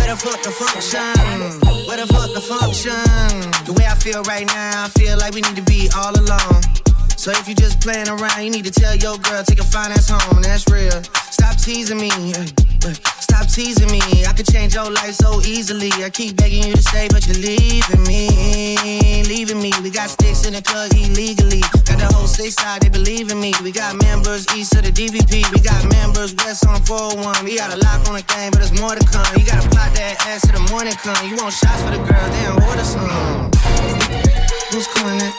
the fuck the function? Where the fuck the function? The way I feel right now, I feel like we need to be all alone. So if you just playing around, you need to tell your girl, take a fine ass home, and that's real. Stop teasing me, stop teasing me. I could change your life so easily. I keep begging you to stay, but you're leaving me, leaving me. We got sticks in the club illegally. Got the whole 6 side, they believe in me. We got members east of the DVP. We got members west on 401. We got a lock on the game, but there's more to come. You gotta plot that ass till the morning come. You want shots for the girl, then order some. Who's calling that?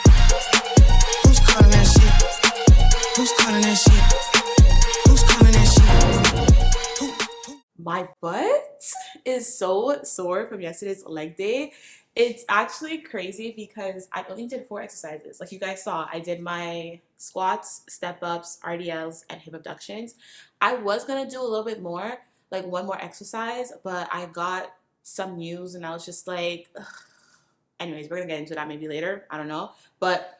Who's calling that shit? Who's calling that shit? Who's calling that shit? My butt is so sore from yesterday's leg day. It's actually crazy because I only did 4 exercises. Like you guys saw, I did my squats, step-ups, RDLs, and hip abductions. I was going to do a little bit more, like 1 more exercise, but I got some news and I was just like, ugh. Anyways, we're going to get into that maybe later. I don't know. But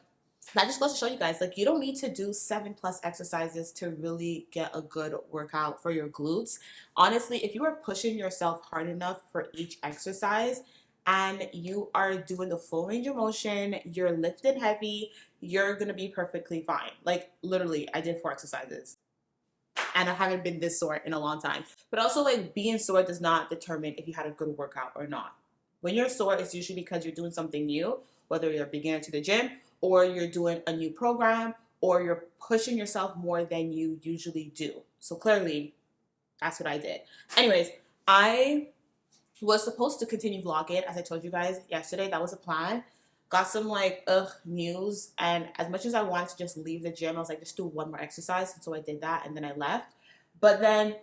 that just goes to show you guys, like, you don't need to do 7+ exercises to really get a good workout for your glutes. Honestly, if you are pushing yourself hard enough for each exercise and you are doing the full range of motion, you're lifting heavy, you're going to be perfectly fine. Like, literally, I did 4 exercises. And I haven't been this sore in a long time. But also, like, being sore does not determine if you had a good workout or not. When you're sore, it's usually because you're doing something new, whether you're a beginner to the gym, or you're doing a new program, or you're pushing yourself more than you usually do. So clearly, that's what I did. Anyways, I was supposed to continue vlogging, as I told you guys yesterday. That was the plan. Got some like news, and as much as I wanted to just leave the gym, I was like, just do 1 more exercise. And so I did that, and then I left. But then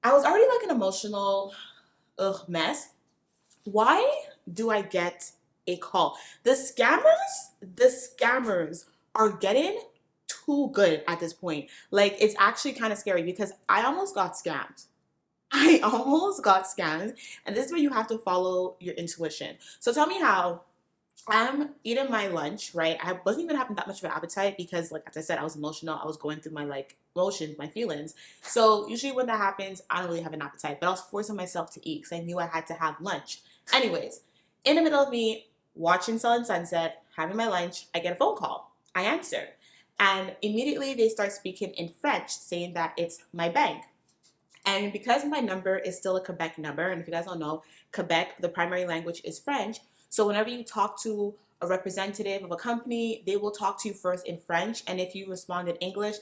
I was already like an emotional mess. Why do I get a call? The scammers are getting too good at this point. Like, it's actually kind of scary because I almost got scammed. And this is where you have to follow your intuition. So tell me how. I'm eating my lunch, right? I wasn't even having that much of an appetite because, like, as I said, I was emotional. I was going through my, like, emotions, my feelings. So usually when that happens, I don't really have an appetite. But I was forcing myself to eat because I knew I had to have lunch. Anyways, in the middle of me watching Sun and Sunset, having my lunch, I get a phone call. I answer. And immediately they start speaking in French, saying that it's my bank. And because my number is still a Quebec number, and if you guys don't know, Quebec, the primary language is French. So whenever you talk to a representative of a company, they will talk to you first in French. And if you respond in English,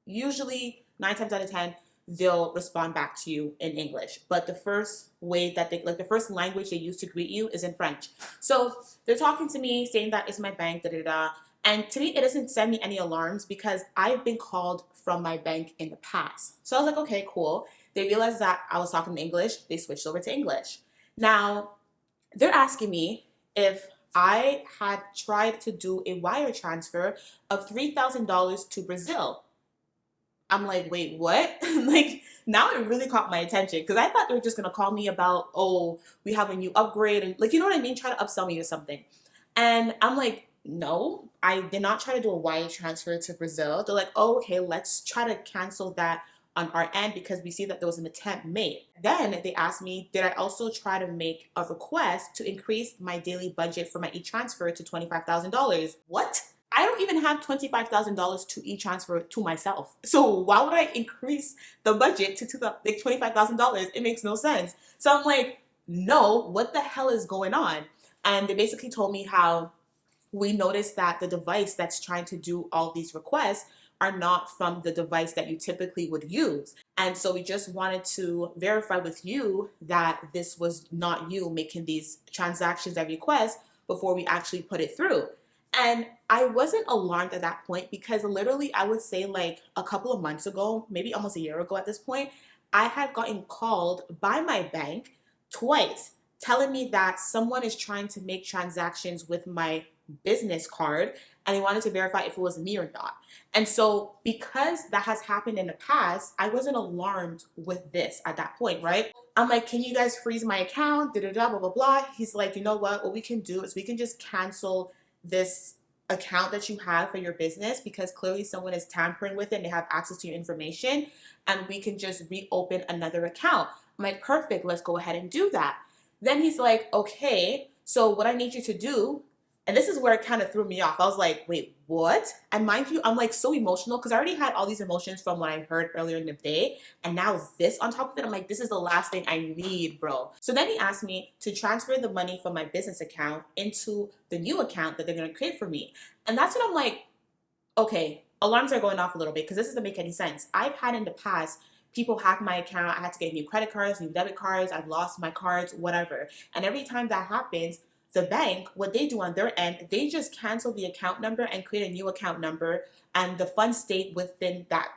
usually 9 times out of 10, they'll respond back to you in English. But the first way that they, like the first language they use to greet you is in French. So they're talking to me saying that it's my bank, And to me, it doesn't send me any alarms because I've been called from my bank in the past. So I was like, okay, cool. They realized that I was talking English. They switched over to English. Now, they're asking me if I had tried to do a wire transfer of $3,000 to Brazil. I'm like, wait, what? Like, now it really caught my attention because I thought they were just going to call me about, oh, we have a new upgrade. And like, you know what I mean? Try to upsell me or something. And I'm like, no, I did not try to do a wire transfer to Brazil. They're like, oh, okay, let's try to cancel that on our end because we see that there was an attempt made. Then they asked me, did I also try to make a request to increase my daily budget for my e-transfer to $25,000? What? I don't even have $25,000 to e-transfer to myself. So why would I increase the budget to $25,000? It makes no sense. So I'm like, no, what the hell is going on? And they basically told me how we noticed that the device that's trying to do all these requests are not from the device that you typically would use. And so we just wanted to verify with you that this was not you making these transactions and requests before we actually put it through. And I wasn't alarmed at that point because literally I would say like a couple of months ago, maybe almost a year ago at this point, I had gotten called by my bank twice telling me that someone is trying to make transactions with my business card and they wanted to verify if it was me or not. And so because that has happened in the past, I wasn't alarmed with this at that point, right? I'm like, can you guys freeze my account? Blah, blah, blah. He's like, you know what we can do is we can just cancel this account that you have for your business because clearly someone is tampering with it and they have access to your information and we can just reopen another account. I'm like, perfect, let's go ahead and do that. Then he's like, okay, so what I need you to do, and this is where it kind of threw me off. I was like, wait, what? And mind you, I'm like so emotional because I already had all these emotions from what I heard earlier in the day. And now this on top of it, I'm like, this is the last thing I need, bro. So then he asked me to transfer the money from my business account into the new account that they're going to create for me. And that's when I'm like, okay, alarms are going off a little bit because this doesn't make any sense. I've had in the past people hack my account. I had to get new credit cards, new debit cards. I've lost my cards, whatever. And every time that happens, the bank, what they do on their end, they just cancel the account number and create a new account number, and the funds stay within that.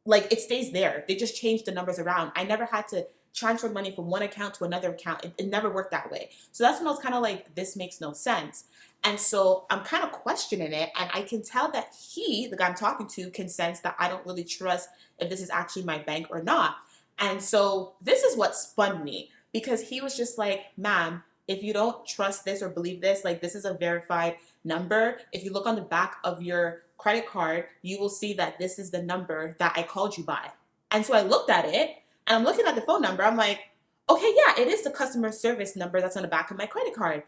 Like, it stays there. They just change the numbers around. I never had to transfer money from one account to another account. It never worked that way. So that's when I was kind of like, this makes no sense. And so I'm kind of questioning it, and I can tell that he, the guy I'm talking to, can sense that I don't really trust if this is actually my bank or not. And so this is what spun me, because he was just like, ma'am, if you don't trust this or believe this, like, this is a verified number. If you look on the back of your credit card, you will see that this is the number that I called you by. And so I looked at it, and I'm looking at the phone number. I'm like, okay, yeah, it is the customer service number that's on the back of my credit card.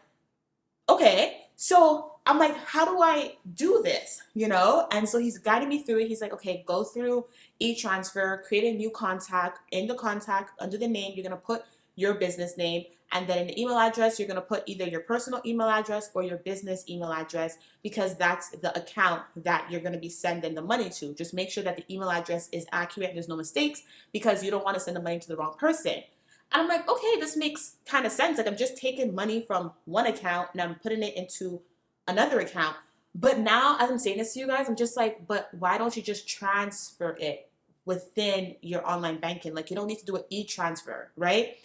Okay, so I'm like, how do I do this? You know? And so he's guiding me through it. He's like, okay, go through e-transfer, create a new contact. In the contact, under the name, you're gonna put your business name, and then in the email address, you're gonna put either your personal email address or your business email address, because that's the account that you're gonna be sending the money to. Just make sure that the email address is accurate, there's no mistakes, because you don't want to send the money to the wrong person. And I'm like, okay, this makes kind of sense. Like, I'm just taking money from one account and I'm putting it into another account. But now, as I'm saying this to you guys, I'm just like, but why don't you just transfer it within your online banking? Like, you don't need to do an e-transfer, right?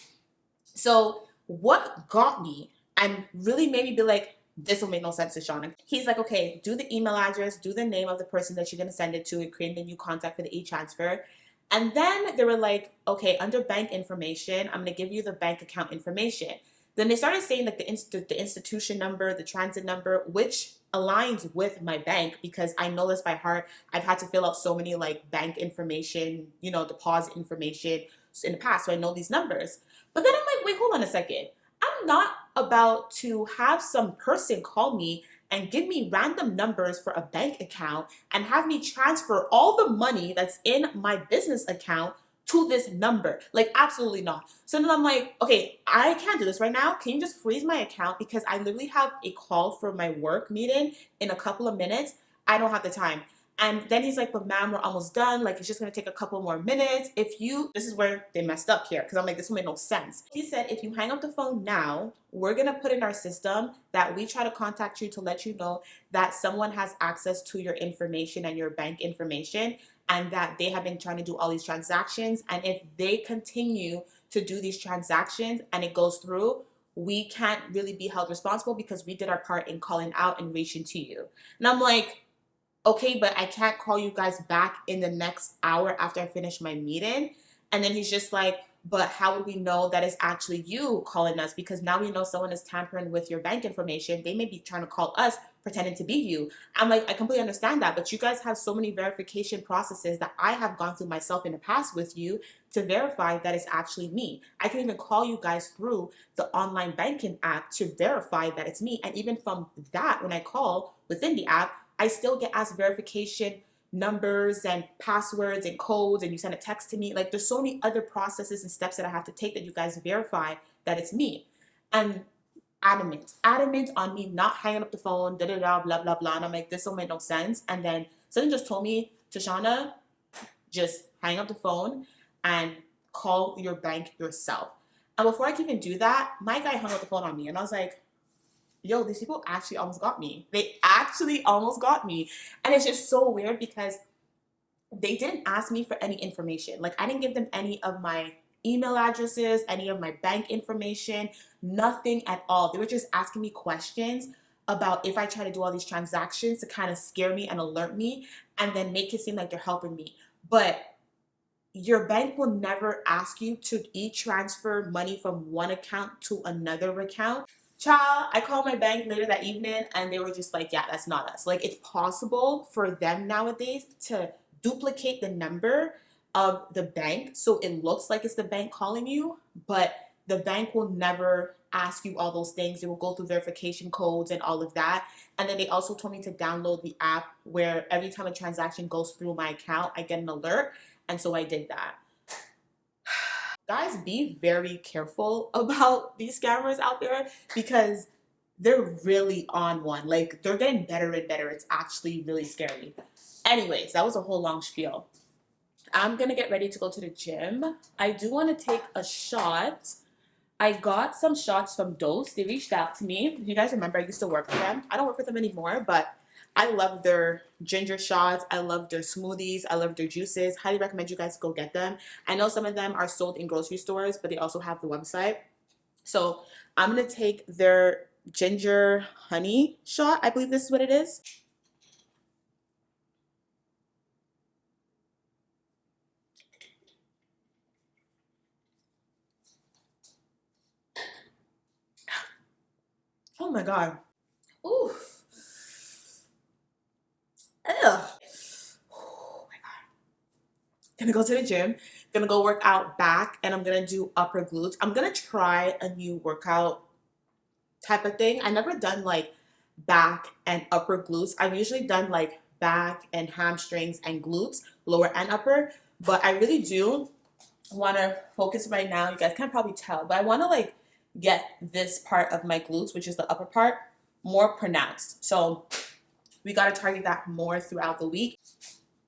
So what got me and really made me be like, this will make no sense to Sean. He's like, okay, do the email address, do the name of the person that you're going to send it to, and create a new contact for the e-transfer. And then they were like, okay, under bank information, I'm going to give you the bank account information. Then they started saying like the institution number, the transit number, which aligns with my bank, because I know this by heart. I've had to fill out so many like bank information, you know, deposit information in the past, so I know these numbers. But then I'm like, wait, hold on a second. I'm not about to have some person call me and give me random numbers for a bank account and have me transfer all the money that's in my business account to this number. Like, absolutely not. So then I'm like, okay, I can't do this right now. Can you just freeze my account? Because I literally have a call for my work meeting in a couple of minutes. I don't have the time. And then he's like, but ma'am, we're almost done. Like, it's just going to take a couple more minutes. This is where they messed up here, because I'm like, this will make no sense. He said, if you hang up the phone now, we're going to put in our system that we try to contact you to let you know that someone has access to your information and your bank information, and that they have been trying to do all these transactions. And if they continue to do these transactions and it goes through, we can't really be held responsible because we did our part in calling out and reaching to you. And I'm like, okay, but I can't call you guys back in the next hour after I finish my meeting. And then he's just like, but how would we know that it's actually you calling us? Because now we know someone is tampering with your bank information. They may be trying to call us pretending to be you. I'm like, I completely understand that, but you guys have so many verification processes that I have gone through myself in the past with you to verify that it's actually me. I can even call you guys through the online banking app to verify that it's me. And even from that, when I call within the app, I still get asked verification numbers and passwords and codes, and you send a text to me. Like, there's so many other processes and steps that I have to take that you guys verify that it's me. And adamant on me not hanging up the phone, blah, blah, blah. And I'm like, this don't make no sense. And then someone just told me, Tashana, just hang up the phone and call your bank yourself. And before I could even do that, my guy hung up the phone on me. And I was like, yo, these people actually almost got me. They actually almost got me. And it's just so weird because they didn't ask me for any information. Like, I didn't give them any of my email addresses, any of my bank information, nothing at all. They were just asking me questions about if I try to do all these transactions to kind of scare me and alert me and then make it seem like they're helping me. But your bank will never ask you to e-transfer money from one account to another account. Child, I called my bank later that evening and they were just like, yeah, that's not us. Like, it's possible for them nowadays to duplicate the number of the bank, so it looks like it's the bank calling you, but the bank will never ask you all those things. They will go through verification codes and all of that. And then they also told me to download the app where every time a transaction goes through my account, I get an alert. And so I did that. Guys, be very careful about these scammers out there because they're really on one. Like, they're getting better and better. It's actually really scary. Anyways, that was a whole long spiel. I'm gonna get ready to go to the gym. I do want to take a shot. I got some shots from Dose. They reached out to me. If you guys remember, I used to work with them. I don't work with them anymore, but I love their ginger shots. I love their smoothies. I love their juices. Highly recommend you guys go get them. I know some of them are sold in grocery stores, but they also have the website. So I'm gonna take their ginger honey shot. I believe this is what it is. Oh my God. Ooh. Ugh. Oh my God. Gonna go to the gym. Gonna go work out back and I'm gonna do upper glutes. I'm gonna try a new workout type of thing. I never done like back and upper glutes. I've usually done like back and hamstrings and glutes, lower and upper. But I really do want to focus right now. You guys can't probably tell, but I want to like get this part of my glutes, which is the upper part, more pronounced. So we got to target that more throughout the week.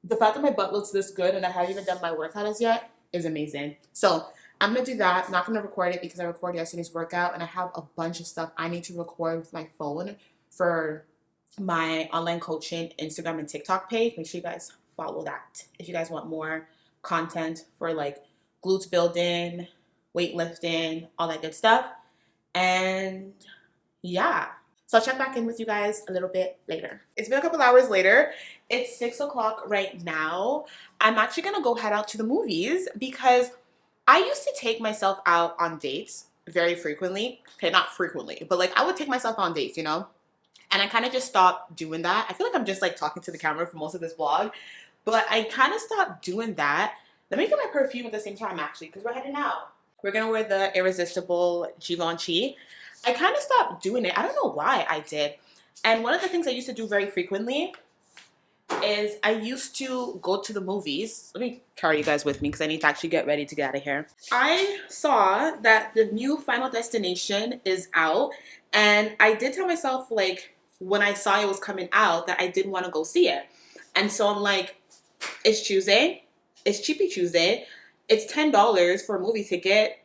The fact that my butt looks this good and I haven't even done my workout as yet is amazing. So I'm going to do that. I'm not going to record it because I recorded yesterday's workout and I have a bunch of stuff I need to record with my phone for my online coaching Instagram and TikTok page. Make sure you guys follow that if you guys want more content for like glutes building, weightlifting, all that good stuff. And yeah. So I'll check back in with you guys a little bit later. It's been a couple hours later. It's 6 o'clock right now. I'm actually gonna go head out to the movies because I used to take myself out on dates very frequently. Okay, not frequently, but like I would take myself on dates, you know? And I kind of just stopped doing that. I feel like I'm just like talking to the camera for most of this vlog, but I kind of stopped doing that. Let me get my perfume at the same time actually, because we're heading out. We're gonna wear the Irresistible Givenchy. I kind of stopped doing it. I don't know why I did. And one of the things I used to do very frequently is I used to go to the movies. Let me carry you guys with me because I need to actually get ready to get out of here. I saw that the new Final Destination is out, and I did tell myself, like, when I saw it was coming out, that I did want to go see it. And so I'm like, it's Tuesday. It's Cheapy Tuesday. It's $10 for a movie ticket.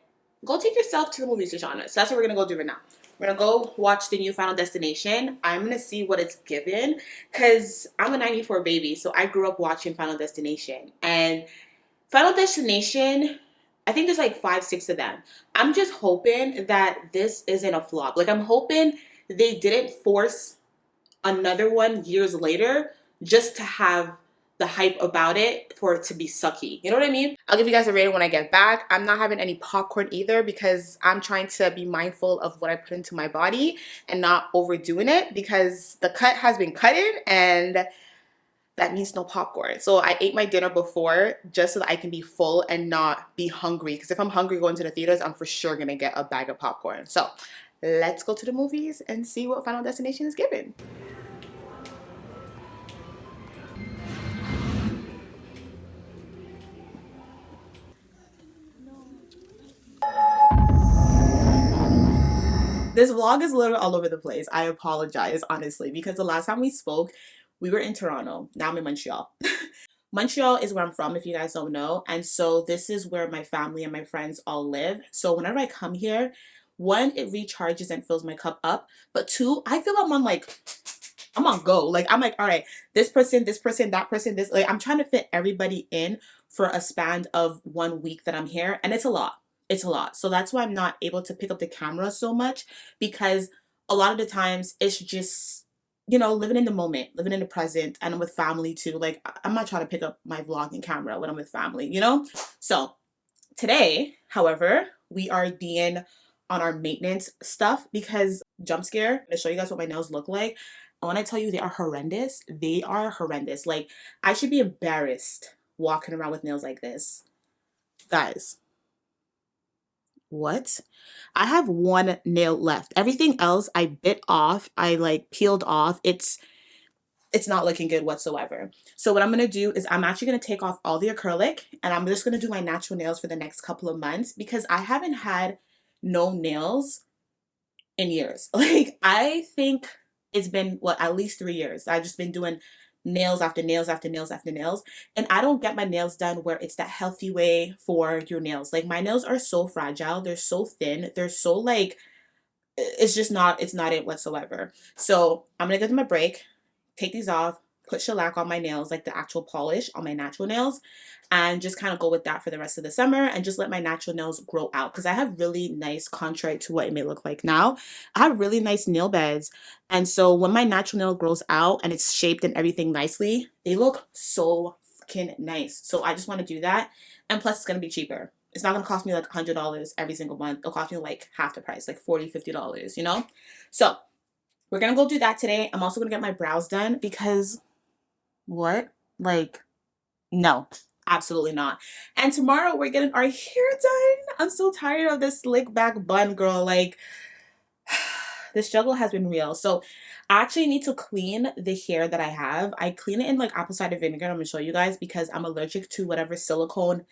Go take yourself to the movies, Tashana. So that's what we're going to go do right now. We're going to go watch the new Final Destination. I'm going to see what it's given because I'm a 94 baby. So I grew up watching Final Destination. And Final Destination, I think there's like 5, 6 of them. I'm just hoping that this isn't a flop. Like, I'm hoping they didn't force another one years later just to have the hype about it for it to be sucky. You know what I mean? I'll give you guys a rating when I get back. I'm not having any popcorn either because I'm trying to be mindful of what I put into my body and not overdoing it because the cut has been cutting and that means no popcorn. So I ate my dinner before just so that I can be full and not be hungry. Because if I'm hungry going to the theaters, I'm for sure gonna get a bag of popcorn. So let's go to the movies and see what Final Destination is giving. This vlog is a little all over the place. I apologize, honestly, because the last time we spoke, we were in Toronto. Now I'm in Montreal. Montreal is where I'm from, if you guys don't know. And so this is where my family and my friends all live. So whenever I come here, one, it recharges and fills my cup up. But two, I feel I'm on go. Like, I'm like, all right, this person, that person, this, like, I'm trying to fit everybody in for a span of 1 week that I'm here. And it's a lot. It's a lot. So that's why I'm not able to pick up the camera so much because a lot of the times it's just, you know, living in the moment, living in the present, and I'm with family too. Like, I'm not trying to pick up my vlogging camera when I'm with family, you know? So today, however, we are being on our maintenance stuff because jump scare. I'm gonna show you guys what my nails look like. And when I tell you they are horrendous, they are horrendous. Like, I should be embarrassed walking around with nails like this. Guys, what? I have one nail left. Everything else I bit off. I like peeled off. It's not looking good whatsoever. So what I'm going to do is I'm actually going to take off all the acrylic and I'm just going to do my natural nails for the next couple of months because I haven't had no nails in years. Like I think it's been what, at least 3 years. I've just been doing nails after nails after nails after nails, and I don't get my nails done where it's that healthy way for your nails. Like my nails are so fragile, they're so thin, they're so like it's just not, it's not it whatsoever. So I'm gonna give them a break, take these off, put shellac on my nails, like the actual polish on my natural nails, and just kind of go with that for the rest of the summer and just let my natural nails grow out because I have really nice, contrary to what it may look like now, I have really nice nail beds. And so when my natural nail grows out and it's shaped and everything nicely, they look so fucking nice. So I just want to do that. And plus, it's going to be cheaper. It's not going to cost me like $100 every single month. It'll cost me like half the price, like $40, $50, you know? So we're going to go do that today. I'm also going to get my brows done because what? Like, no, absolutely not. And tomorrow we're getting our hair done. I'm so tired of this slick back bun, girl. Like, the struggle has been real. So I actually need to clean the hair that I have. I clean it in like apple cider vinegar. I'm going to show you guys because I'm allergic to whatever silicone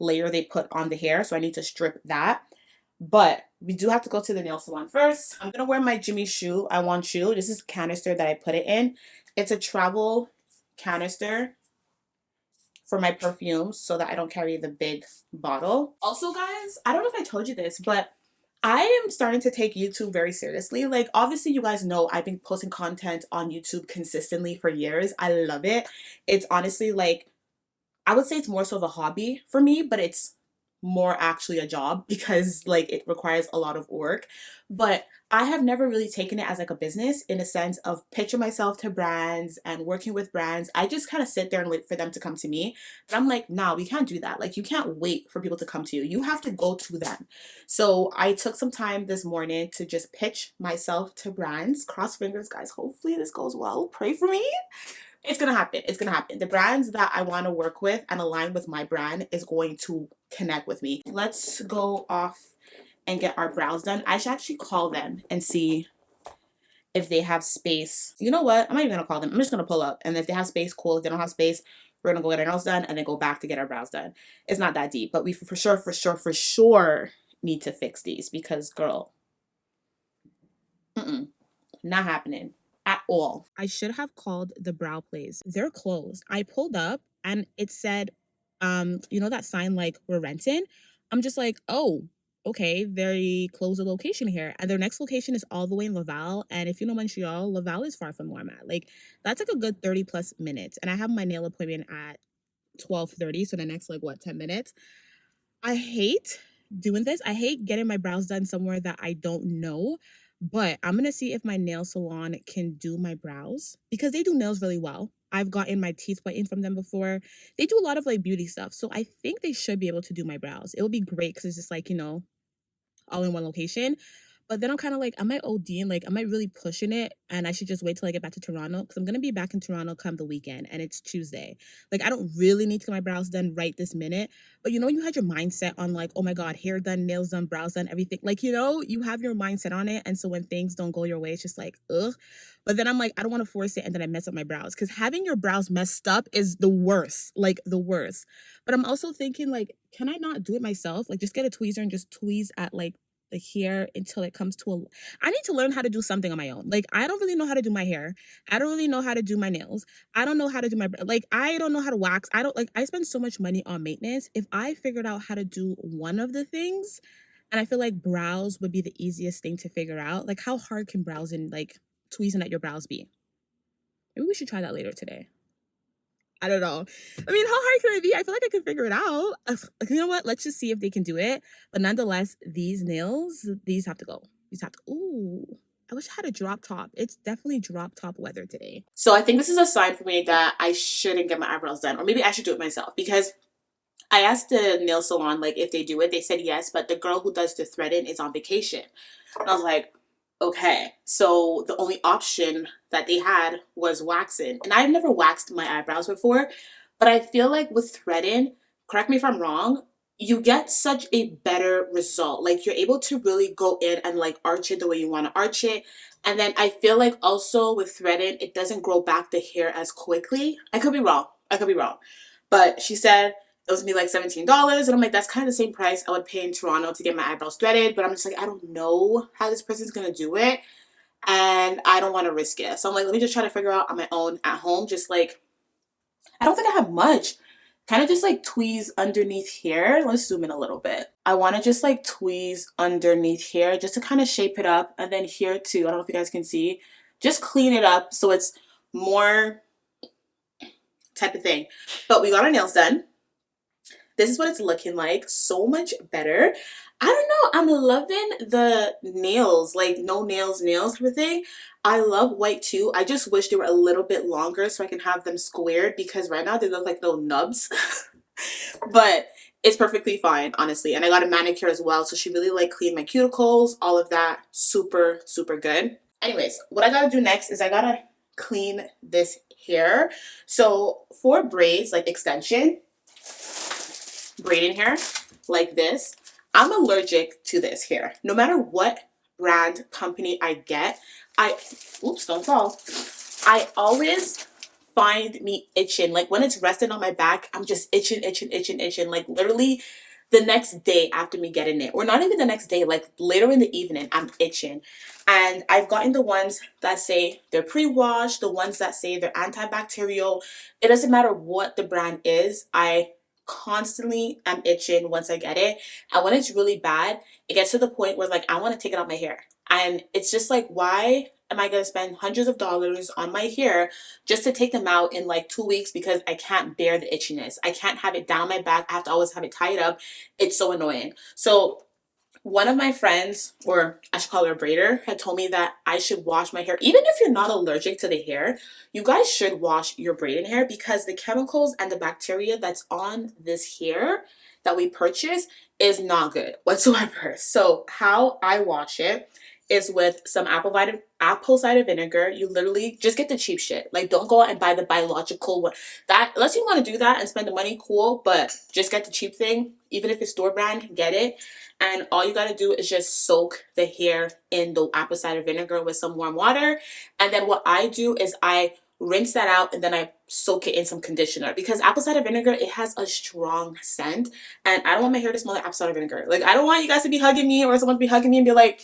layer they put on the hair. So I need to strip that. But we do have to go to the nail salon first. I'm going to wear my Jimmy Choo I Want Choo. This is canister that I put it in. It's a travel canister for my perfumes so that I don't carry the big bottle. Also, guys, I don't know if I told you this, but I am starting to take YouTube very seriously. Like, obviously, you guys know I've been posting content on YouTube consistently for years. I love it. It's honestly like, I would say it's more so of a hobby for me, but it's more actually a job because like it requires a lot of work. But I have never really taken it as like a business in a sense of pitching myself to brands and working with brands. I just kind of sit there and wait for them to come to me. But I'm like, nah, we can't do that. Like you can't wait for people to come to you. You have to go to them. So I took some time this morning to just pitch myself to brands. Cross fingers, guys. Hopefully this goes well. Pray for me. It's gonna happen. It's gonna happen. The brands that I want to work with and align with my brand is going to connect with me. Let's go off and get our brows done. I should actually call them and see if they have space. You know what? I'm not even gonna call them. I'm just gonna pull up. And if they have space, cool. If they don't have space, we're gonna go get our nails done and then go back to get our brows done. It's not that deep, but we for sure need to fix these because girl, not happening at all. I should have called the brow place. They're closed. I pulled up and it said, you know that sign like we're renting? I'm just like, oh, okay, they closed the location here. And their next location is all the way in Laval. And if you know Montreal, Laval is far from where I'm at. Like that's like a good 30 plus minutes. And I have my nail appointment at 12:30. So the next like what, 10 minutes. I hate doing this. I hate getting my brows done somewhere that I don't know. But I'm going to see if my nail salon can do my brows because they do nails really well. I've gotten my teeth whitened from them before. They do a lot of like beauty stuff. So I think they should be able to do my brows. It would be great because it's just like, you know, all in one location. But then I'm kind of like, am I ODing? Like, am I really pushing it? And I should just wait till I get back to Toronto because I'm going to be back in Toronto come the weekend and it's Tuesday. Like, I don't really need to get my brows done right this minute. But you know, you had your mindset on like, oh my God, hair done, nails done, brows done, everything. Like, you know, you have your mindset on it. And so when things don't go your way, it's just like, ugh. But then I'm like, I don't want to force it and then I mess up my brows because having your brows messed up is the worst, like the worst. But I'm also thinking like, can I not do it myself? Like just get a tweezer and just tweeze at like the hair until it comes to a. I need to learn how to do something on my own. Like I don't really know how to do my hair. I don't really know how to do my nails. I don't know how to do my like I don't know how to wax. I don't like I spend so much money on maintenance. If I figured out how to do one of the things, and I feel like brows would be the easiest thing to figure out. Like how hard can brows and like tweezing at your brows be? Maybe we should try that later today. I don't know. I mean, how hard can it be? I feel like I can figure it out. You know what? Let's just see if they can do it. But nonetheless, these nails, these have to go. These have to. Ooh, I wish I had a drop top. It's definitely drop top weather today. So I think this is a sign for me that I shouldn't get my eyebrows done, or maybe I should do it myself because I asked the nail salon like if they do it. They said yes, but the girl who does the threading is on vacation. And I was like, okay, so the only option that they had was waxing. And I've never waxed my eyebrows before, But I feel like with threading, correct me if I'm wrong, you get such a better result. Like you're able to really go in and like arch it the way you want to arch it. And then I feel like also with threading, it doesn't grow back the hair as quickly. I could be wrong. I could be wrong. But she said it was me like $17. And I'm like, that's kind of the same price I would pay in Toronto to get my eyebrows threaded. But I'm just like, I don't know how this person's going to do it. And I don't want to risk it. So I'm like, let me just try to figure out on my own at home. Just like, I don't think I have much. Kind of just like tweeze underneath here. Let's zoom in a little bit. I want to just like tweeze underneath here just to kind of shape it up. And then here too, I don't know if you guys can see, just clean it up so it's more type of thing. But we got our nails done. This is what it's looking like. So much better. I don't know. I'm loving the nails, like no nails type of thing. I love white too. I just wish they were a little bit longer so I can have them squared because right now they look like little nubs. But it's perfectly fine, honestly. And I got a manicure as well. So she really like cleaned my cuticles, all of that. Super, super good. Anyways, what I gotta do next is I gotta clean this hair. So for braids, like extension, braiding hair like this, I'm allergic to this hair. No matter what brand company I get, oops, don't fall. I always find me itching. Like when it's resting on my back, I'm just itching. Like literally the next day after me getting it, or not even the next day, like later in the evening, I'm itching. And I've gotten the ones that say they're pre-washed, the ones that say they're antibacterial. It doesn't matter what the brand is. I constantly am itching once I get it. And when it's really bad, it gets to the point where like I want to take it out my hair. And it's just like, why am I going to spend hundreds of dollars on my hair just to take them out in like 2 weeks because I can't bear the itchiness. I can't have it down my back. I have to always have it tied up. It's so annoying. So one of my friends, or I should call her a braider, had told me that I should wash my hair. Even if you're not allergic to the hair, you guys should wash your braiding hair because the chemicals and the bacteria that's on this hair that we purchase is not good whatsoever. So how I wash it is with some apple cider vinegar. You literally just get the cheap shit. Like don't go out and buy the biological one. That unless you want to do that and spend the money, cool, but just get the cheap thing. Even if it's store brand, get it. And all you got to do is just soak the hair in the apple cider vinegar with some warm water. And then what I do is I rinse that out and then I soak it in some conditioner because apple cider vinegar, it has a strong scent and I don't want my hair to smell like apple cider vinegar. Like I don't want you guys to be hugging me or someone to be hugging me and be like,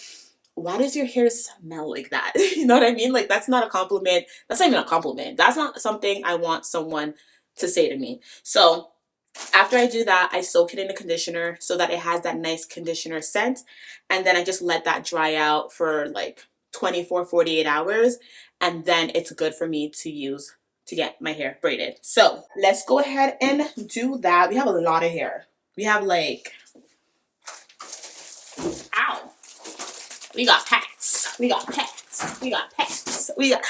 why does your hair smell like that? You know what I mean? Like that's not a compliment. That's not even a compliment. That's not something I want someone to say to me. So after I do that, I soak it in the conditioner so that it has that nice conditioner scent. And then I just let that dry out for like 24, 48 hours. And then it's good for me to use to get my hair braided. So let's go ahead and do that. We have a lot of hair. We have like, ow. We got pets. We got pets. We got pets. We got.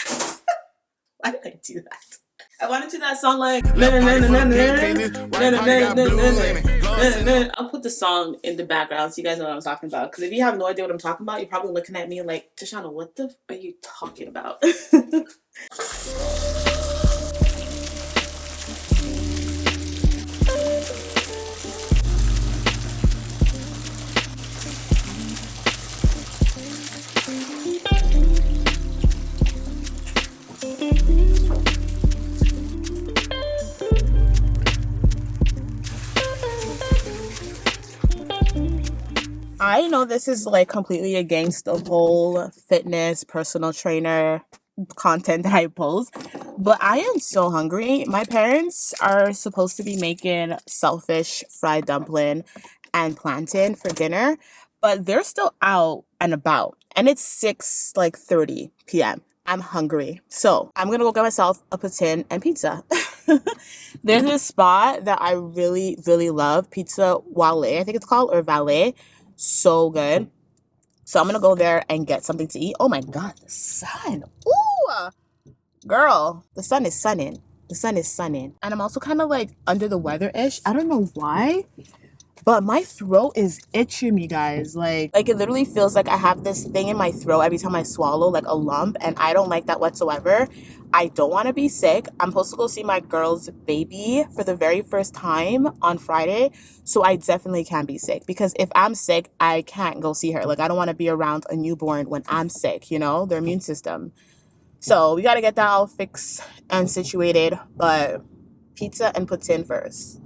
Why did I do that? I want to do that song like. I'll put the song in the background so you guys know what I'm talking about. Because if you have no idea what I'm talking about, you're probably looking at me like, Tashana, what the are you talking about? I know this is like completely against the whole fitness personal trainer content that I post, but I am so hungry. My parents are supposed to be making shellfish fried dumpling and plantain for dinner, but they're still out and about and it's 6:30 p.m. I'm hungry. So I'm gonna go get myself a poutine and pizza. There's this spot that I really, really love, Pizza Wale, I think it's called, or Valet. So good. So I'm gonna go there and get something to eat. Oh my god, the sun. Ooh, girl, the sun is sunning. The sun is sunning. And I'm also kind of like under the weather-ish. I don't know why, But my throat is itching, you guys. Like it literally feels like I have this thing in my throat every time I swallow, like a lump, and I don't like that whatsoever. I don't want to be sick. I'm supposed to go see my girl's baby for the very first time on Friday, so I definitely can't be sick, because if I'm sick, I can't go see her. Like, I don't want to be around a newborn when I'm sick, you know, their immune system. So we got to get that all fixed and situated, but pizza and poutine first.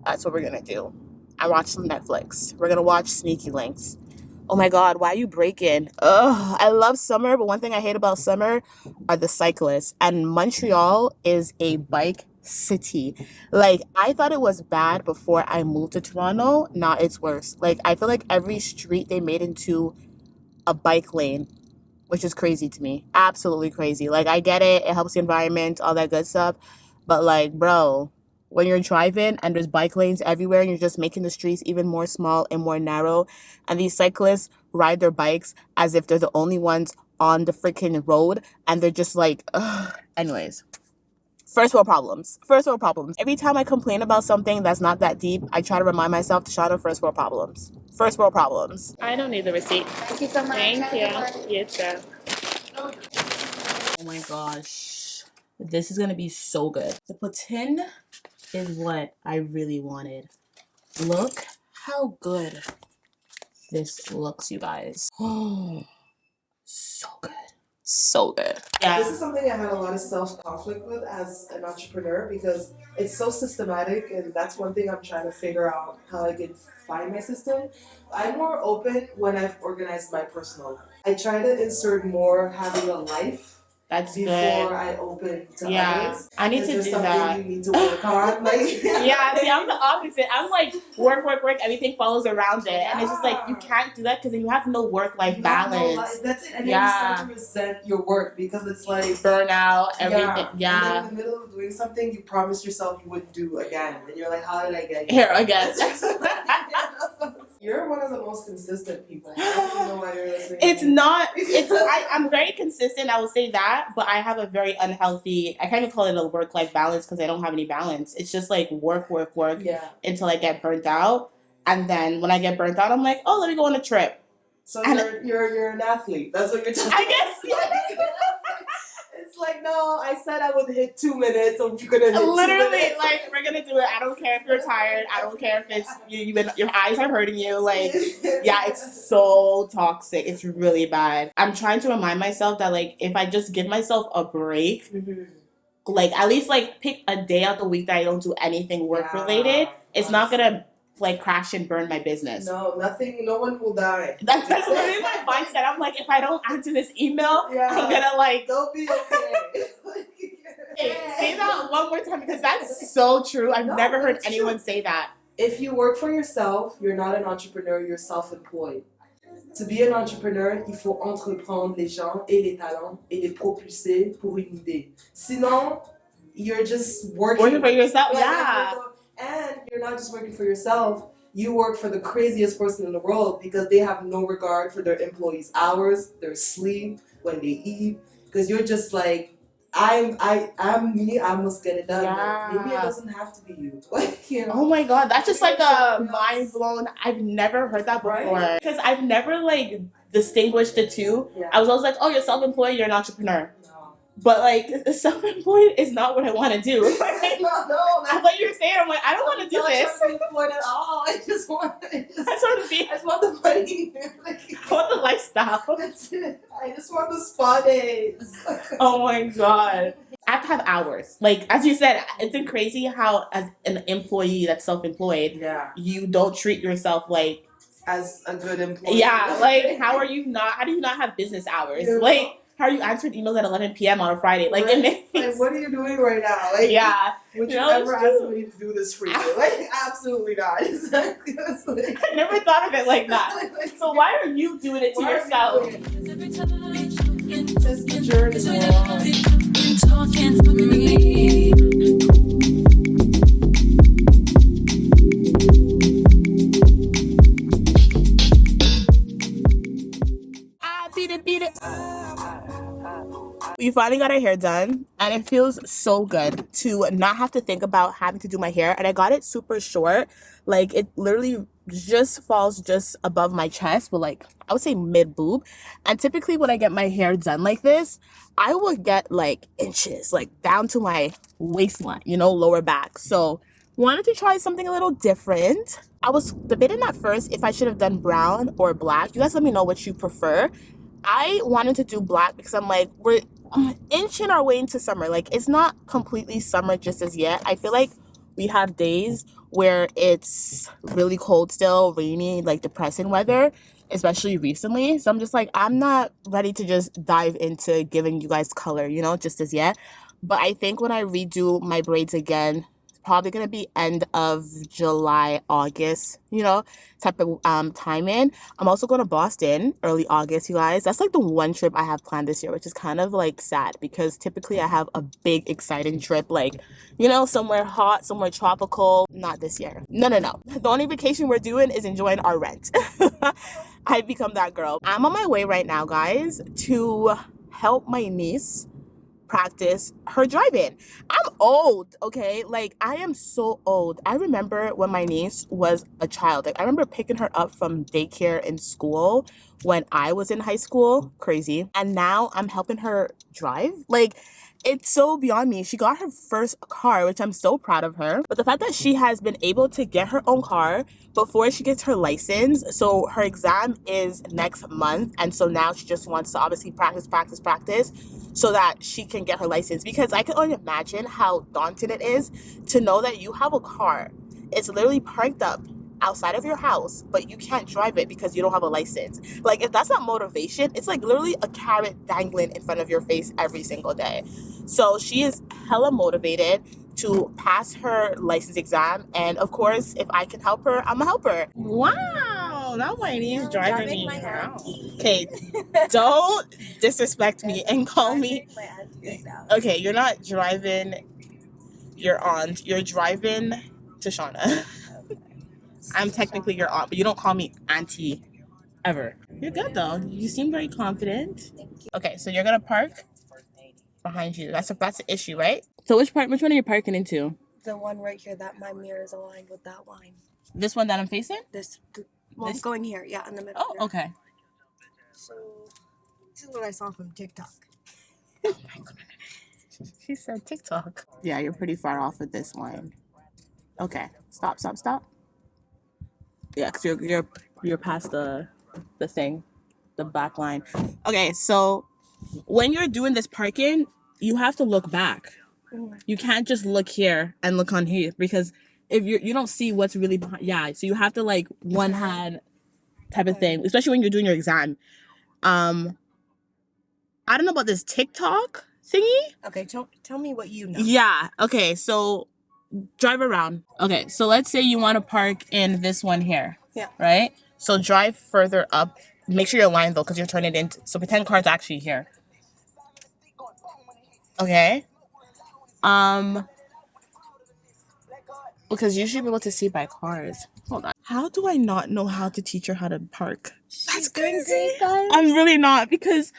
That's what we're going to do. I watch some Netflix. We're going to watch Sneaky Links. Oh my God, why are you breaking? Ugh, I love summer, but one thing I hate about summer are the cyclists. And Montreal is a bike city. Like, I thought it was bad before I moved to Toronto. Now it's worse. Like, I feel like every street they made into a bike lane, which is crazy to me. Absolutely crazy. Like, I get it. It helps the environment, all that good stuff. But, like, bro, when you're driving and there's bike lanes everywhere and you're just making the streets even more small and more narrow, and these cyclists ride their bikes as if they're the only ones on the freaking road, and they're just like, ugh. Anyways, first world problems. First world problems. Every time I complain about something that's not that deep, I try to remind myself to shout out first world problems. First world problems. I don't need the receipt. Thank you so much. Thank you. Yes, sir. Oh my gosh. This is gonna be so good. The poutine is what I really wanted. Look how good this looks, you guys. Oh, so good. So good. Yeah. This is something I had a lot of self-conflict with as an entrepreneur, because it's so systematic, and that's one thing I'm trying to figure out how I can find my system. I'm more open when I've organized my personal life. I try to insert more having a life That's before good. I open to Yeah, others. I need Is to there do something that. you need to work on? Like, Yeah, see, I'm the opposite. I'm like, work, everything follows around it. And it's just like, you can't do that because then you have no work-life you have no balance. life. That's it. And then Yeah. you start to resent your work, because it's like Burnout, everything. Yeah. And then in the middle of doing something you promised yourself you wouldn't do again, and you're like, how did I get Here, I guess. You're one of the most consistent people. I don't know why you're listening. It's not, I'm very consistent, I will say that, but I have a very unhealthy, I can't even call it a work-life balance because I don't have any balance. It's just like work Yeah. until I get burnt out. And then when I get burnt out, I'm like, oh, let me go on a trip. So And you're an athlete. That's what you're talking I guess, It's like, no, I said I would hit 2 minutes, so you're gonna hit 2 literally, minutes. like, we're gonna do it. I don't care if you're tired. I don't care if it's your eyes are hurting you. Like, yeah, it's so toxic. It's really bad. I'm trying to remind myself that, like, if I just give myself a break, like, at least, like, pick a day out the week that I don't do anything work related, it's not gonna, like, crash and burn my business. No, nothing. No one will die. That's literally my mindset. I'm like, if I don't answer this email, Yeah. I'm gonna, like, They'll be okay. hey, say that one more time because that's so true. I've No, never heard it's anyone true. say that. If you work for yourself, you're not an entrepreneur, you're self-employed. To be an entrepreneur, il faut entreprendre les gens et les talents et les propulser pour une idée. Sinon, you're just Working for yourself, Like, yeah. And you're not just working for yourself, you work for the craziest person in the world, because they have no regard for their employees' hours, their sleep, when they eat. Because you're just like, I'm me, I must get it done. Yeah. But maybe it doesn't have to be you. Like, you know. Oh my God, that's just like a Someone else. mind blown. I've never heard that before. Right? Because I've never like distinguished the two. Yeah. I was always like, oh, you're self-employed, you're an entrepreneur. No. But like, self-employed is not what I want to do. No, I thought you were saying, I'm like, I don't want to do not this. trying to be employed at all. I just want I just want to be, I just want the money. I want the lifestyle. That's it. I just want the spa days. Oh my God. I have to have hours. Like, as you said, it's been crazy how, as an employee that's self-employed, Yeah. you don't treat yourself like, As a good employee. yeah, like, how do you not have business hours? Yeah. Like, how are you answering emails at 11 p.m. on a Friday? Like, Right. it makes, Like, what are you doing right now? Like, yeah. would you No, ever it's ask true. somebody to do this for you? Like, absolutely not. Exactly. It's like, I never thought of it like that. So why are you doing it to why are you yourself? doing it? Just the journey. Talking for me. Beat it. We finally got our hair done, and it feels so good to not have to think about having to do my hair. And I got it super short. Like, it literally just falls just above my chest, but like, I would say mid boob. And typically when I get my hair done like this, I would get like inches, like down to my waistline, you know, lower back. So wanted to try something a little different. I was debating at first if I should have done brown or black. You guys let me know what you prefer. I wanted to do black because I'm like, we're inching our way into summer. Like, it's not completely summer just as yet. I feel like we have days where it's really cold still, rainy, like depressing weather, especially recently. So I'm just like, I'm not ready to just dive into giving you guys color, you know, just as yet. But I think when I redo my braids again, it's probably gonna be end of July, August, you know, type of timing. I'm also going to Boston early August, you guys. That's like the one trip I have planned this year, which is kind of like sad because typically I have a big exciting trip, like, you know, somewhere hot, somewhere tropical. Not this year. No. The only vacation we're doing is enjoying our rent. I've become that girl. I'm on my way right now, guys, to help my niece practice her driving. I'm old, okay? Like, I am so old. I remember when my niece was a child. Like, I remember picking her up from daycare in school when I was in high school. Crazy. And now I'm helping her drive. Like, it's so beyond me. She got her first car, which I'm so proud of her. But the fact that she has been able to get her own car before she gets her license, so her exam is next month, and so now she just wants to obviously practice so that she can get her license, because I can only imagine how daunting it is to know that you have a car. It's literally parked up outside of your house, but you can't drive it because you don't have a license. Like, if that's not motivation, it's like literally a carrot dangling in front of your face every single day. So she is hella motivated to pass her license exam, and of course, if I can help her, I'm gonna help her. Wow, that lady is driving me around. Okay, don't disrespect me and call me. Okay, you're not driving your aunt, you're driving Tashana. I'm technically your aunt, but you don't call me auntie ever. You're good though. You seem very confident. Okay, so you're gonna park behind you. That's the issue, right? So which one are you parking into? The one right here, that my mirror is aligned with that line. This one that I'm facing? It's going here, yeah, in the middle. Oh, there. okay. So this is what I saw from TikTok. Oh my god. She said TikTok. Yeah, you're pretty far off with this line. Okay. Stop. Yeah, because you're past the thing, the back line. Okay, so when you're doing this parking, you have to look back. You can't just look here and look on here, because if you don't see what's really behind. Yeah, so you have to like one hand type of thing, especially when you're doing your exam. I don't know about this TikTok thingy. Okay, tell me what you know. Yeah. Okay, so drive around. Okay, so let's say you want to park in this one here. Yeah. Right? So drive further up. Make sure you're aligned though, because you're turning it into. So pretend car's actually here. Okay. Because you should be able to see by cars. Hold on. How do I not know how to teach her how to park? That's crazy. I'm really not, because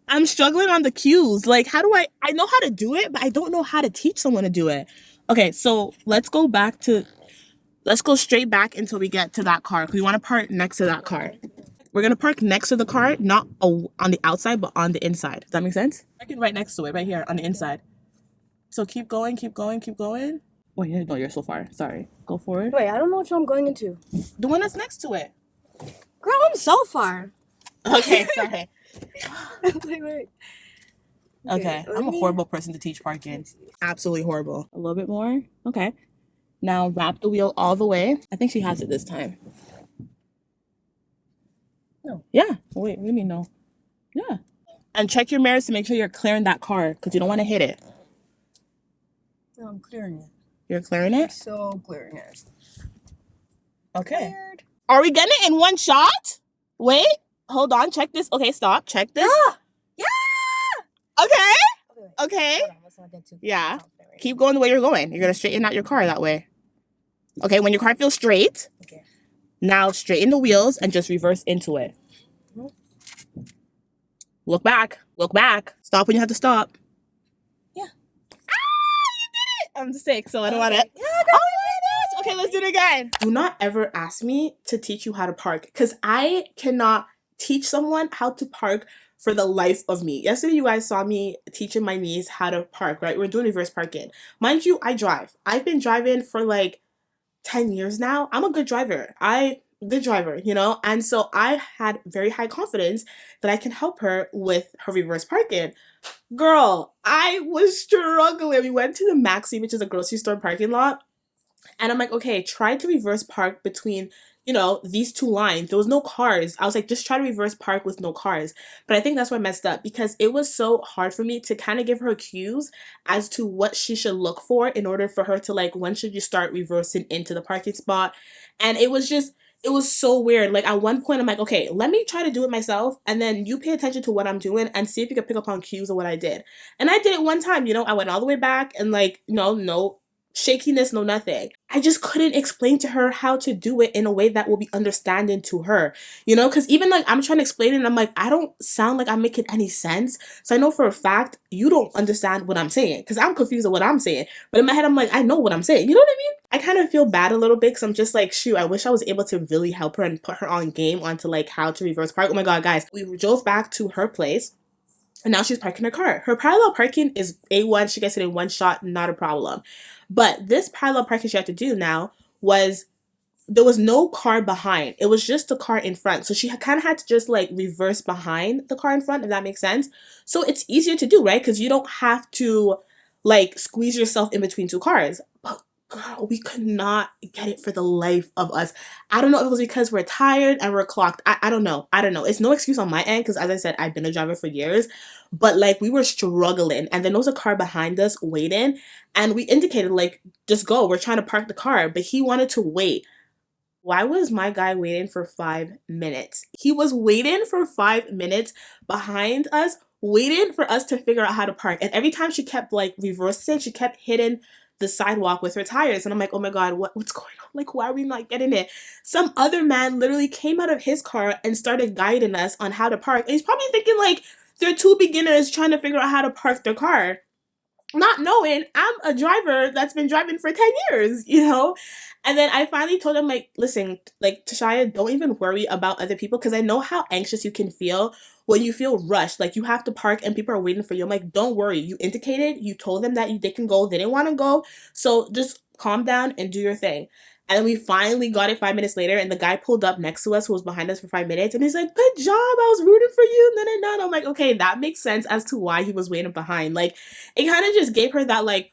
I'm struggling on the cues. Like, how do I know how to do it, but I don't know how to teach someone to do it. Okay, so let's go straight back until we get to that car, because we want to park next to that car. We're going to park next to the car, not on the outside, but on the inside. Does that make sense? Parking right next to it, right here on the inside. So keep going. Wait, no, you're so far. Sorry. Go forward. Wait, I don't know which one I'm going into. The one that's next to it. Girl, I'm so far. Okay, sorry. wait. Okay, I'm a horrible person to teach parking. Absolutely horrible. A little bit more. Okay. Now wrap the wheel all the way. I think she has it this time. No. Yeah. Wait, what do you mean no? Yeah. And check your mirrors to make sure you're clearing that car, because you don't want to hit it. No, I'm clearing it. You're clearing it? So clearing it. Okay. Cleared. Are we getting it in one shot? Wait. Hold on. Check this. Okay, stop. Check this. Yeah! Okay. Okay. Hold on, let's not get too Yeah. confident right Keep going the way you're going. You're going to straighten out your car that way. Okay, when your car feels straight, Okay. now straighten the wheels and just reverse into it. Mhm. Look back. Stop when you have to stop. Yeah. I'm sick, so I don't want Okay. it. Oh my gosh. Okay, let's do it again. Do not ever ask me to teach you how to park because I cannot teach someone how to park for the life of me. Yesterday, you guys saw me teaching my niece how to park, right? We're doing reverse parking. Mind you, I drive. I've been driving for like 10 years now. I'm a good driver. Good driver, you know? And so I had very high confidence that I can help her with her reverse parking. Girl, I was struggling. We went to the Maxi, which is a grocery store parking lot. And I'm like, okay, try to reverse park between, these two lines. There was no cars. I was like, just try to reverse park with no cars. But I think that's where I messed up because it was so hard for me to kind of give her cues as to what she should look for in order for her to like, when should you start reversing into the parking spot? And it was so weird. Like at one point, I'm like, okay, let me try to do it myself. And then you pay attention to what I'm doing and see if you can pick up on cues of what I did. And I did it one time, I went all the way back and like, no shakiness, no nothing. I just couldn't explain to her how to do it in a way that will be understanding to her, because even like I'm trying to explain it and I'm like, I don't sound like I'm making any sense. So I know for a fact you don't understand what I'm saying because I'm confused with what I'm saying. But in my head, I'm like, I know what I'm saying. You know what I mean? I kind of feel bad a little bit because I'm just like, shoot, I wish I was able to really help her and put her on game onto like how to reverse park. Oh my God, guys, we drove back to her place. And now she's parking her car. Her parallel parking is A1. She gets it in one shot, not a problem. But this parallel parking she had to do now there was no car behind. It was just the car in front. So she kind of had to just like reverse behind the car in front, if that makes sense. So it's easier to do, right? Because you don't have to like squeeze yourself in between two cars. But girl, we could not get it for the life of us. I don't know if it was because we're tired and we're clocked. I don't know. It's no excuse on my end because as I said, I've been a driver for years. But like we were struggling and then there was a car behind us waiting and we indicated like, just go. We're trying to park the car. But he wanted to wait. Why was my guy waiting for 5 minutes? He was waiting for 5 minutes behind us, waiting for us to figure out how to park. And every time she kept like reversing, she kept hitting the sidewalk with her tires. And I'm like, oh my God, what's going on? Like, why are we not getting it? Some other man literally came out of his car and started guiding us on how to park. And he's probably thinking like, they're two beginners trying to figure out how to park their car. Not knowing I'm a driver that's been driving for 10 years, And then I finally told him, like, listen, like, Tashaya, don't even worry about other people because I know how anxious you can feel when you feel rushed. Like, you have to park and people are waiting for you. I'm like, don't worry. You indicated, you told them that they can go. They didn't want to go. So just calm down and do your thing. And then we finally got it 5 minutes later, and the guy pulled up next to us who was behind us for 5 minutes, and he's like, good job, I was rooting for you, and I'm like, okay, that makes sense as to why he was waiting behind. Like, it kind of just gave her that, like,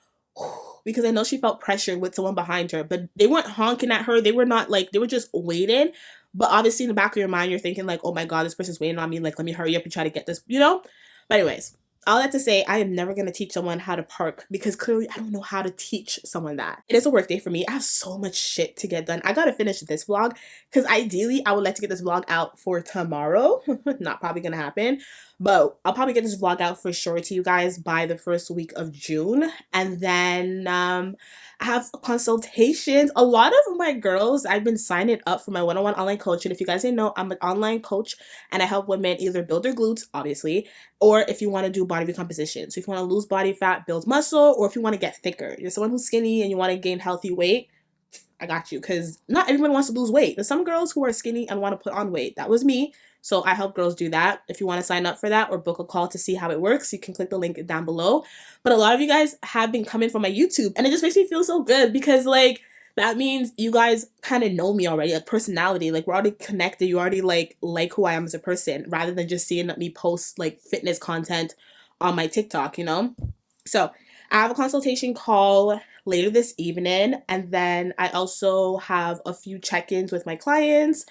because I know she felt pressured with someone behind her, but they weren't honking at her, they were not, like, they were just waiting, but obviously in the back of your mind, you're thinking, like, oh my God, this person's waiting on me, like, let me hurry up and try to get this, But anyways, all that to say, I am never going to teach someone how to park because clearly I don't know how to teach someone that. It is a work day for me. I have so much shit to get done. I got to finish this vlog because ideally I would like to get this vlog out for tomorrow. Not probably going to happen, but I'll probably get this vlog out for sure to you guys by the first week of June. And then I have consultations. A lot of my girls, I've been signing up for my one-on-one online coaching. If you guys didn't know, I'm an online coach and I help women either build their glutes, obviously, or if you want to do body recomposition. So if you want to lose body fat, build muscle, or if you want to get thicker, you're someone who's skinny and you want to gain healthy weight, I got you. Because not everyone wants to lose weight. There's some girls who are skinny and want to put on weight. That was me. So I help girls do that. If you want to sign up for that or book a call to see how it works, you can click the link down below. But a lot of you guys have been coming from my YouTube and it just makes me feel so good because like that means you guys kind of know me already, like personality, like we're already connected. You already like who I am as a person rather than just seeing me post like fitness content on my TikTok, So I have a consultation call later this evening. And then I also have a few check-ins with my clients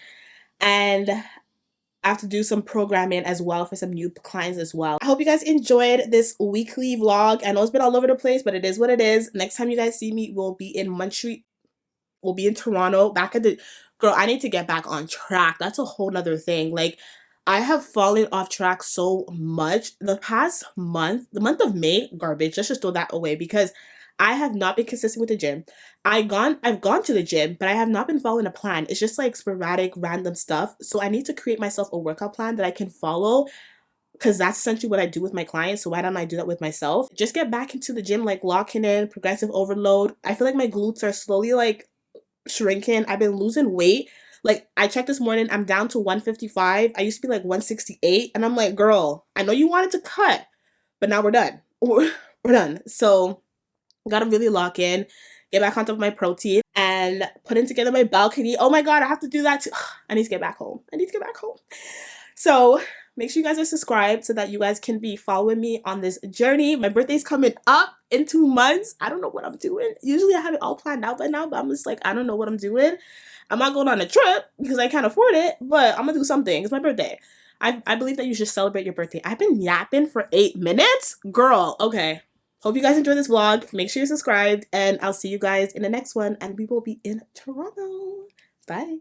and I have to do some programming as well for some new clients as well. I hope you guys enjoyed this weekly vlog. I know it's been all over the place, but it is what it is. Next time you guys see me, we'll be in Montreal. We'll be in Toronto. Back at the girl, I need to get back on track. That's a whole nother thing. Like, I have fallen off track so much. The past month, the month of May, garbage. Let's just throw that away because I have not been consistent with the gym. I've gone to the gym, but I have not been following a plan. It's just like sporadic, random stuff. So I need to create myself a workout plan that I can follow because that's essentially what I do with my clients. So why don't I do that with myself? Just get back into the gym, like locking in progressive overload. I feel like my glutes are slowly like shrinking. I've been losing weight. Like I checked this morning, I'm down to 155. I used to be like 168, and I'm like, girl, I know you wanted to cut, but now we're done. We're done. So gotta really lock in, get back on top of my protein, and putting together my balcony. Oh my god, I have to do that too. I need to get back home. So make sure you guys are subscribed so that you guys can be following me on this journey. My birthday's coming up in 2 months. I don't know what I'm doing. Usually I have it all planned out by now, but I'm just like, I don't know what I'm doing. I'm not going on a trip because I can't afford it, but I'm gonna do something. It's my birthday. I believe that you should celebrate your birthday. I've been yapping for 8 minutes? Girl, okay. Hope you guys enjoy this vlog. Make sure you're subscribed, and I'll see you guys in the next one, and we will be in Toronto. Bye.